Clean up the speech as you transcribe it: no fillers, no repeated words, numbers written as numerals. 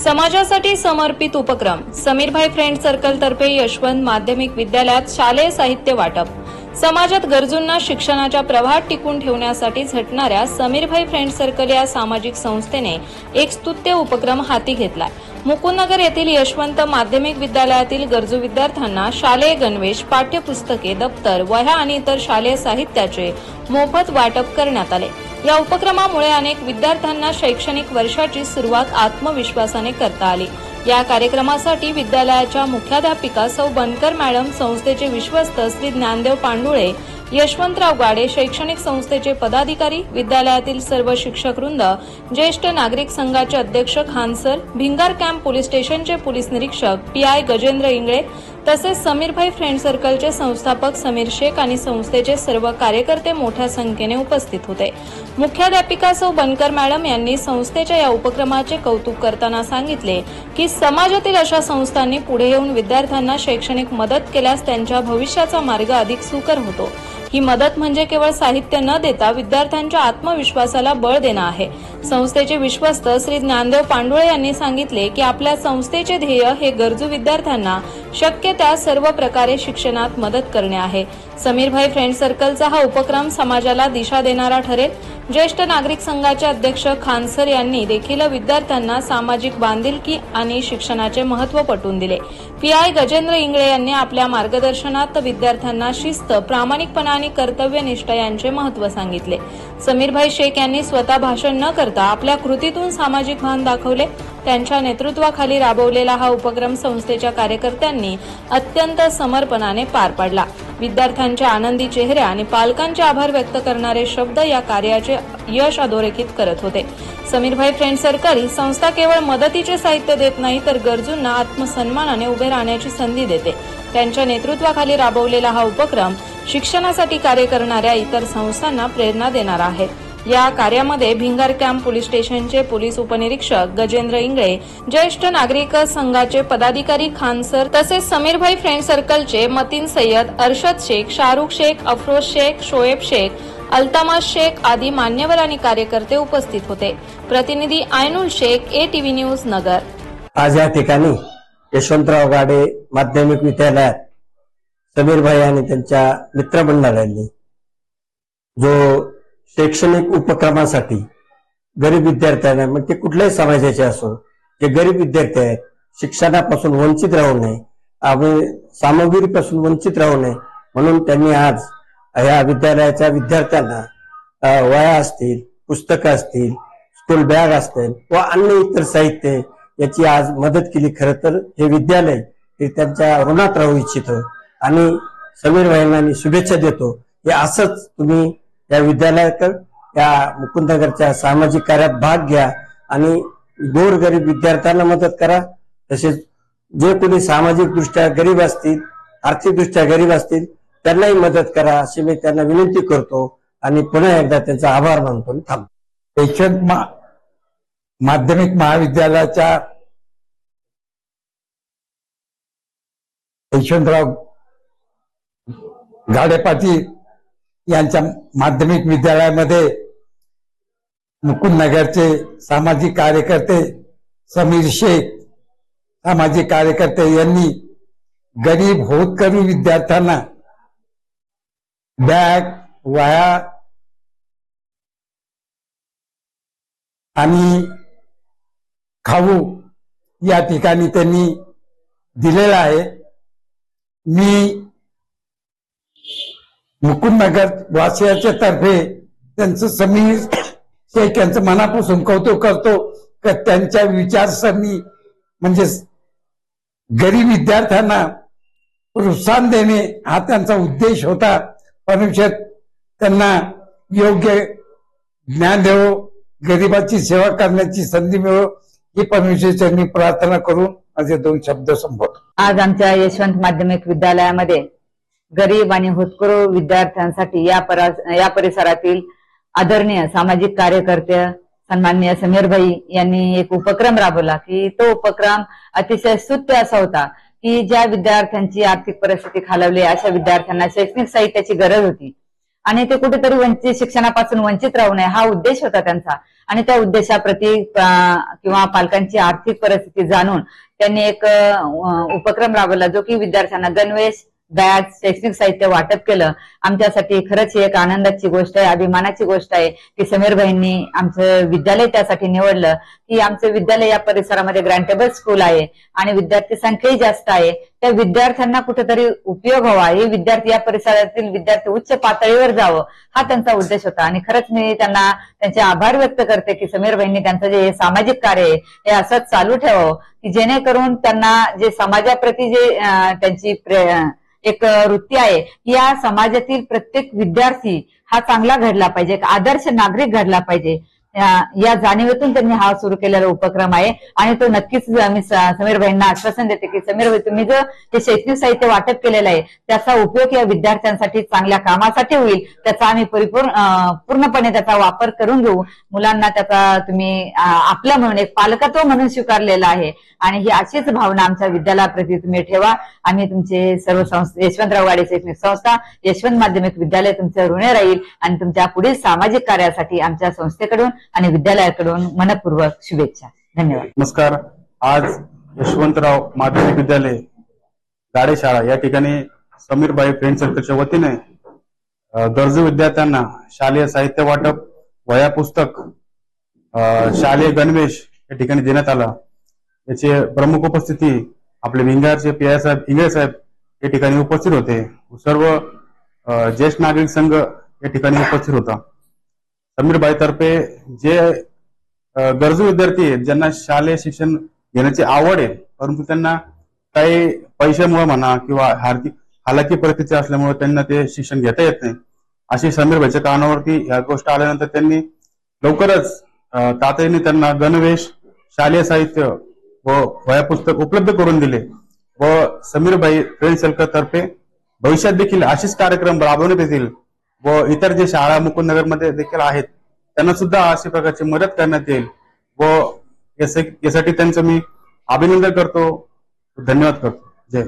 समाजासाठी समर्पित उपक्रम समीरभाई फ्रेंड सर्कल तर्फे यशवंत माध्यमिक विद्यालयात शालेय साहित्य वाटप। समाजात गरजूंना शिक्षणाच्या प्रवाहात टिकून ठेवण्यासाठी झटणाऱ्या समीरभाई फ्रेंड सर्कल या सामाजिक संस्थेने एक स्तुत्य उपक्रम हाती घेतलाय। मुकुंदनगर येथील यशवंत माध्यमिक विद्यालयातील गरजू विद्यार्थ्यांना शालेय गणवेश, पाठ्यपुस्तके, दप्तर, वह्या आणि इतर शालेय साहित्याचे मोफत वाटप करण्यात आले। या उपक्रमामुळे अनेक विद्यार्थ्यांना शैक्षणिक वर्षाची सुरुवात आत्मविश्वासाने करता आली। या कार्यक्रमासाठी विद्यालयाच्या मुख्याध्यापिका सौ बनकर मॅडम, संस्थेचे विश्वस्त श्री ज्ञानदेव पांडुळे, यशवंतराव गाडे, शैक्षणिक संस्थेचे पदाधिकारी, विद्यालयातील सर्व शिक्षक वृंद, ज्येष्ठ नागरिक संघाचे अध्यक्ष Khan sir, Bhingar camp police स्टेशनचे पोलीस निरीक्षक पीआय गजेंद्र इंगळे, तसेच समीरभाई फ्रेंड सर्कलचे संस्थापक समीर शेख आणि संस्थेचे सर्व कार्यकर्ते मोठ्या संख्येने उपस्थित होते। मुख्याध्यापिका सौ बनकर मॅडम यांनी संस्थेच्या या उपक्रमाचे कौतुक करताना सांगितले की समाजातील अशा संस्थांनी पुढे येऊन विद्यार्थ्यांना शैक्षणिक मदत केल्यास त्यांच्या भविष्याचा मार्ग अधिक सुकर होतो। ही मदत म्हणजे केवळ साहित्य न देता विद्यार्थ्यांच्या आत्मविश्वासाला बळ देणं आहे। संस्थेचे विश्वस्त श्री ज्ञानदेव पांडुळे यांनी सांगितले की आपल्या संस्थेचे ध्येय हे गरजू विद्यार्थ्यांना शक्य त्या सर्व प्रकारे शिक्षणात मदत करणे आहे। समीरभाई फ्रेंड सर्कलचा हा उपक्रम समाजाला दिशा देणारा ठरेल। ज्येष्ठ नागरिक संघाचे अध्यक्ष खान सर यांनी देखील विद्यार्थ्यांना सामाजिक बांधिलकी आणि शिक्षणाचे महत्त्व पटवून दिले। पीआय गजेंद्र इंगळे यांनी आपल्या मार्गदर्शनात विद्यार्थ्यांना शिस्त, प्रामाणिकपणा आणि कर्तव्यनिष्ठा यांचे महत्त्व सांगितले। समीरभाई शेख यांनी स्वतः भाषण न करता आपल्या कृतीतून सामाजिक भान दाखवले। त्यांच्या नेतृत्वाखाली राबवलेला हा उपक्रम संस्थेच्या कार्यकर्त्यांनी अत्यंत समर्पणाने पार पाडला। विद्यार्थ्यांच्या आनंदी चेहरे आणि पालकांचे आभार व्यक्त करणारे शब्द या कार्याचे यश अधोरेखित करत होते। समीरभाई फ्रेंड सर्कल ही संस्था केवळ मदतीचे साहित्य देत नाही, तर गरजूंना आत्मसन्मानाने उभे राहण्याची संधी देते। त्यांच्या नेतृत्वाखाली राबवलेला हा उपक्रम शिक्षणासाठी कार्य करणाऱ्या इतर संस्थांना प्रेरणा देणारा आहे। या कार्यामध्ये भिंगार कॅम्प पोलीस स्टेशनचे पोलीस उपनिरीक्षक गजेंद्र इंगळे, ज्येष्ठ नागरिक संघाचे पदाधिकारी खान सर, तसेच समीरभाई फ्रेंड सर्कलचे मतीन सय्यद, अरशद शेख, शाहरुख शेख, अफरोज शेख, शोएब शेख, अल्तामज शेख आदी मान्यवर आणि कार्यकर्ते उपस्थित होते। प्रतिनिधी आयनुल शेख, ATV न्यूज, नगर। आज या ठिकाणी यशवंतराव गाडे माध्यमिक विद्यालयात समीरभाई आणि त्यांच्या मित्रमंडळांनी जो शैक्षणिक उपक्रमासाठी गरीब विद्यार्थ्यांना, मग ते कुठल्याही समाजाचे असो, जे गरीब विद्यार्थी आहेत, शिक्षणापासून वंचित राहू नये, सामग्रीपासून वंचित राहू नये म्हणून त्यांनी आज या विद्यालयाच्या विद्यार्थ्यांना वह्या असतील, पुस्तकं असतील, स्कूल बॅग असतील व अन्य इतर साहित्य याची आज मदत केली। खरं तर हे विद्यालय हे त्यांच्या ऋणात राहू इच्छितं आणि समीर भाईंना शुभेच्छा देतो की असंच तुम्ही या विद्यालयाकडे, या मुकुंदनगरच्या सामाजिक कार्यात भाग घ्या आणि गोरगरीब विद्यार्थ्यांना मदत करा। तसेच जे कोणी सामाजिक दृष्ट्या गरीब असतील, आर्थिक दृष्ट्या गरीब असतील, त्यांनाही मदत करा अशी मी त्यांना विनंती करतो आणि पुन्हा एकदा त्यांचा आभार मानतो आणि थांबतो। यशवंत माध्यमिक महाविद्यालयाच्या यशवंतराव गाडे पाटील यांच्या माध्यमिक विद्यालयामध्ये मुकुंदनगरचे सामाजिक कार्यकर्ते समीर शेख, सामाजिक कार्यकर्ते यांनी गरीब होतकरू विद्यार्थ्यांना बॅग, वह्या आणि खाऊ या ठिकाणी त्यांनी दिलेला आहे। मी मुकुंदनगर वासियाच्या तर्फे त्यांचं समीर शेख यांचं मनापासून कौतुक करतो की त्यांच्या विचारसरणी म्हणजे गरीब विद्यार्थ्यांना प्रोत्साहन देणे हा त्यांचा उद्देश होता। परमेश्वर त्यांना योग्य ज्ञान देवो, गरिबाची सेवा करण्याची संधी मिळो ही परमेश्वराची प्रार्थना करून माझे 2 शब्द संबोधतो। आज आमच्या यशवंत माध्यमिक विद्यालयामध्ये गरीब आणि होतकरू विद्यार्थ्यांसाठी या परिसरातील आदरणीय सामाजिक कार्यकर्ते सन्माननीय समीरभाई यांनी एक उपक्रम राबवला की तो उपक्रम अतिशय स्तुत्य असा होता की ज्या विद्यार्थ्यांची आर्थिक परिस्थिती खालावली अशा विद्यार्थ्यांना शैक्षणिक साहित्याची गरज होती आणि ते कुठेतरी वंचित शिक्षणापासून वंचित राहू नये हा उद्देश होता त्यांचा. आणि त्या उद्देशाप्रती किंवा पालकांची आर्थिक परिस्थिती जाणून त्यांनी एक उपक्रम राबवला, जो की विद्यार्थ्यांना गणवेश, बॅग, शैक्षणिक साहित्य वाटप केलं. आमच्यासाठी खरंच ही एक आनंदाची गोष्ट आहे, अभिमानाची गोष्ट आहे की समीरभाईंनी आमचं विद्यालय त्यासाठी निवडलं की आमचं विद्यालय या परिसरामध्ये ग्रँटेबल स्कूल आहे आणि विद्यार्थी संख्याही जास्त आहे. त्या विद्यार्थ्यांना कुठेतरी उपयोग व्हावा, हे विद्यार्थी या परिसरातील विद्यार्थी उच्च पातळीवर जावं हा त्यांचा उद्देश होता. आणि खरंच मी त्यांना त्यांचे आभार व्यक्त करते की समीरभाईंनी त्यांचं जे हे सामाजिक कार्य आहे हे असंच चालू ठेवावं की जेणेकरून त्यांना जे समाजाप्रती जे त्यांची एक वृत्ती आहे, या समाजातील प्रत्येक विद्यार्थी हा चांगला घडला पाहिजे, एक आदर्श नागरिक घडला पाहिजे, या जाणीवेतून त्यांनी हा सुरू केलेला उपक्रम आहे. आणि तो नक्कीच मी समीरभाईंना आश्वासन देते की समीरभाई, तुम्ही जो हे शैक्षणिक साहित्य वाटप केलेलं आहे त्याचा उपयोग या विद्यार्थ्यांसाठी चांगल्या कामासाठी होईल, त्याचा आम्ही पूर्णपणे त्याचा वापर करून घेऊ. मुलांना त्याचा तुम्ही आपला म्हणून एक पालकत्व म्हणून स्वीकारलेला आहे आणि ही अशीच भावना आमच्या विद्यालयाप्रती तुम्ही ठेवा. आम्ही तुमचे सर्व संस्था, यशवंतराव गाडे शैक्षणिक संस्था, यशवंत माध्यमिक विद्यालय तुमच्या ऋणी राहील आणि तुमच्या पुढील सामाजिक कार्यासाठी आमच्या संस्थेकडून आणि विद्यालयाकडून मनपूर्वक शुभेच्छा. धन्यवाद. नमस्कार. आज यशवंतराव माध्यमिक विद्यालय गाडे शाळा या ठिकाणी समीरभाई फ्रेंड सर्कलच्या वतीने गरजू विद्यार्थ्यांना शालेय साहित्य वाटप, वह्या पुस्तक, शालेय गणवेश या ठिकाणी देण्यात आला. याचे प्रमुख उपस्थिती आपले विंगारचे पी आय साहेब इंगळे साहेब या ठिकाणी उपस्थित होते. सर्व ज्येष्ठ नागरिक संघ या ठिकाणी उपस्थित होता. समीरभाई तर्फे जे गरजू विद्यार्थी आहेत, ज्यांना शालेय शिक्षण घेण्याची आवड आहे परंतु त्यांना काही पैशामुळे म्हणा किंवा हालाकी परिस्थिती असल्यामुळे त्यांना ते शिक्षण घेता येत नाही, अशी समीरभाईच्या कानावरती या गोष्ट आल्यानंतर त्यांनी लवकरच तातडीने त्यांना गणवेश, शालेय साहित्य व वह्या पुस्तक उपलब्ध करून दिले. व समीरभाई फ्रेंड सर्कल तर्फे भविष्यात देखील असेच कार्यक्रम राबवण्यात येतील व इतर जे शाळा मुकुंदनगरमध्ये देखील आहेत त्यांना सुद्धा अशा प्रकारची मदत करण्यात येईल व यासाठी त्यांचं मी अभिनंदन करतो, धन्यवाद करतो. जय.